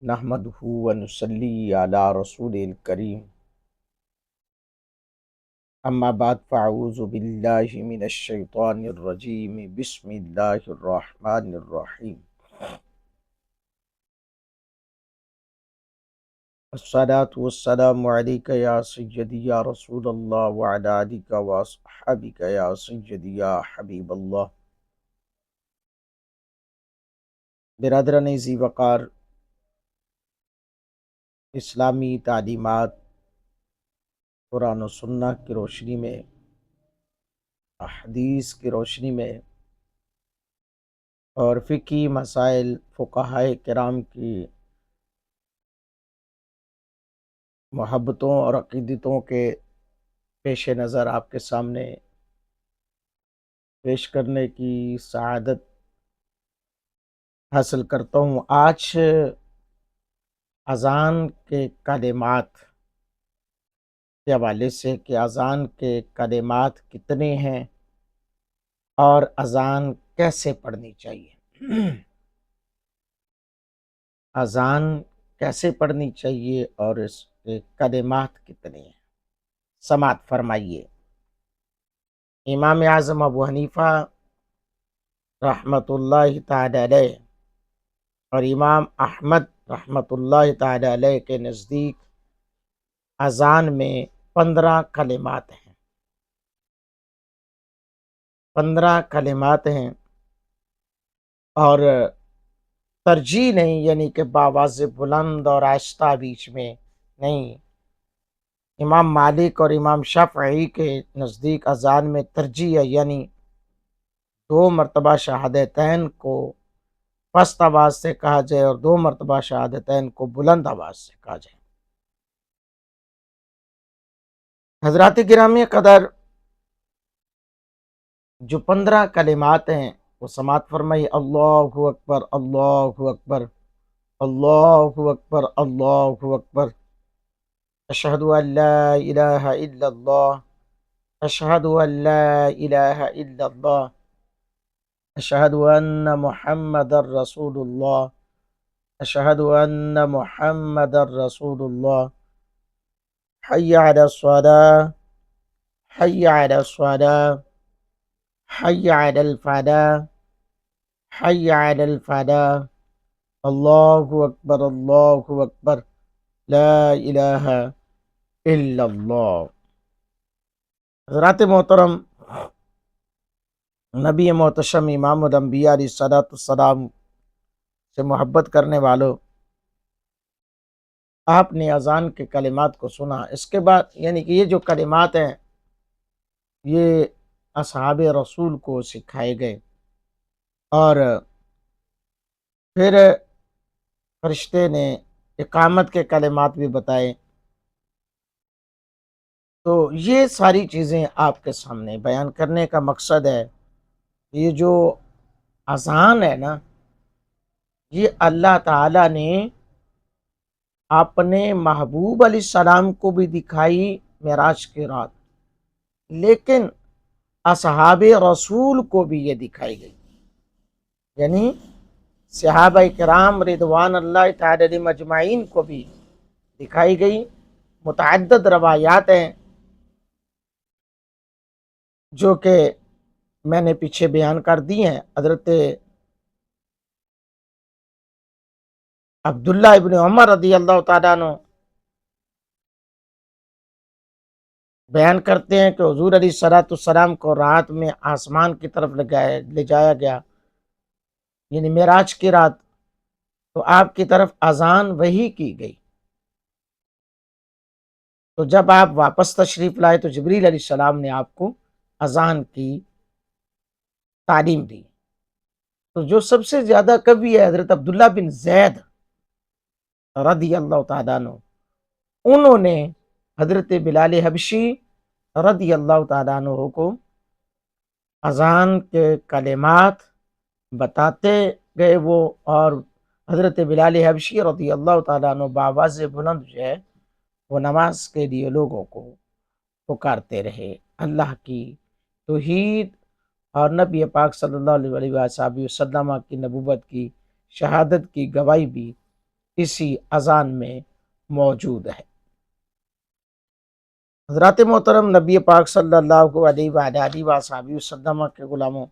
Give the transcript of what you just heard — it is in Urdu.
نحمدہ ونصلی علی رسول الکریم اما بعد فاعوذ باللہ من الشیطان الرجیم بسم اللہ الرحمن الرحیم الصلاة والسلام علیک یا سیدی یا رسول اللہ وعلی آلک واصحابک یا سیدی یا حبیب اللہ۔ برادران ذی وقار، اسلامی تعلیمات قرآن و سنہ کی روشنی میں، احادیث کی روشنی میں اور فقہی مسائل فقہائے کرام کی محبتوں اور عقیدتوں کے پیش نظر آپ کے سامنے پیش کرنے کی سعادت حاصل کرتا ہوں۔ آج اذان کے کلمات کے حوالے سے کہ اذان کے کلمات کتنے ہیں اور اذان کیسے پڑھنی چاہیے، اذان کیسے پڑھنی چاہیے اور اس کے کلمات کتنے ہیں، سماعت فرمائیے۔ امام اعظم ابو حنیفہ رحمۃ اللہ تعالی علیہ اور امام احمد رحمۃ اللہ تعالی علیہ کے نزدیک اذان میں 15 کلمات ہیں، 15 کلمات ہیں اور ترجیح نہیں، یعنی کہ باواز بلند اور آہستہ بیچ میں نہیں۔ امام مالک اور امام شافعی کے نزدیک اذان میں ترجیح ہے، یعنی 2 مرتبہ شہادتین کو پست آواز سے کہا جائے اور 2 مرتبہ شہادتین کو بلند آواز سے کہا جائے۔ حضرات گرامی قدر، جو 15 کلمات ہیں وہ سماعت فرمائی۔ اللہ اکبر، اللہ اکبر، اللہ اکبر، اللہ اکبر، اشہد ان لا الہ الا اللہ، اشہد ان لا الہ الا اللہ، اشہد ان محمد رسول اللہ، اشہد ان محمد رسول اللہ، حی علی الصلاة، حی علی الصلاة، حی علی الفلاح، حی علی الفلاح، اللہ اکبر، اللہ اکبر، لا الہ الا اللہ۔ حضرات محترم، نبی محتشم امام الانبیاء علیہ الصلوۃ والسلام سے محبت کرنے والوں، آپ نے اذان کے کلمات کو سنا۔ اس کے بعد یعنی کہ یہ جو کلمات ہیں یہ اصحاب رسول کو سکھائے گئے اور پھر فرشتے نے اقامت کے کلمات بھی بتائے۔ تو یہ ساری چیزیں آپ کے سامنے بیان کرنے کا مقصد ہے۔ یہ جو اذان ہے نا، یہ اللہ تعالیٰ نے اپنے محبوب علیہ السلام کو بھی دکھائی معراج کی رات، لیکن اصحاب رسول کو بھی یہ دکھائی گئی، یعنی صحابہ کرام رضوان اللہ تعالی علیہم اجمعین کو بھی دکھائی گئی۔ متعدد روایات ہیں جو کہ میں نے پیچھے بیان کر دی ہیں۔ حضرت عبداللہ ابن عمر رضی اللہ تعالیٰ عنہ بیان کرتے ہیں کہ حضور علیہ الصلوۃ والسلام کو رات میں آسمان کی طرف لے جایا گیا، یعنی معراج کی رات، تو آپ کی طرف اذان وحی کی گئی۔ تو جب آپ واپس تشریف لائے تو جبریل علیہ السلام نے آپ کو اذان کی تعلیم دی۔ تو جو سب سے زیادہ کوی ہے حضرت عبداللہ بن زید رضی اللہ تعالیٰ عنہ، انہوں نے حضرت بلال حبشی رضی اللہ تعالیٰ عنہ کو اذان کے کلمات بتاتے گئے وہ، اور حضرت بلال حبشی رضی اللہ تعالیٰ عنہ بآواز بلند جو ہے وہ نماز کے لیے لوگوں کو پکارتے رہے۔ اللہ کی توحید اور نبی پاک صلی اللہ علیہ وسلم کی نبوت کی شہادت کی گواہی بھی اسی اذان میں موجود ہے۔ حضرات محترم، نبی پاک صلی اللہ علیہ وآلہ وصحبہ وسلم کے غلاموں،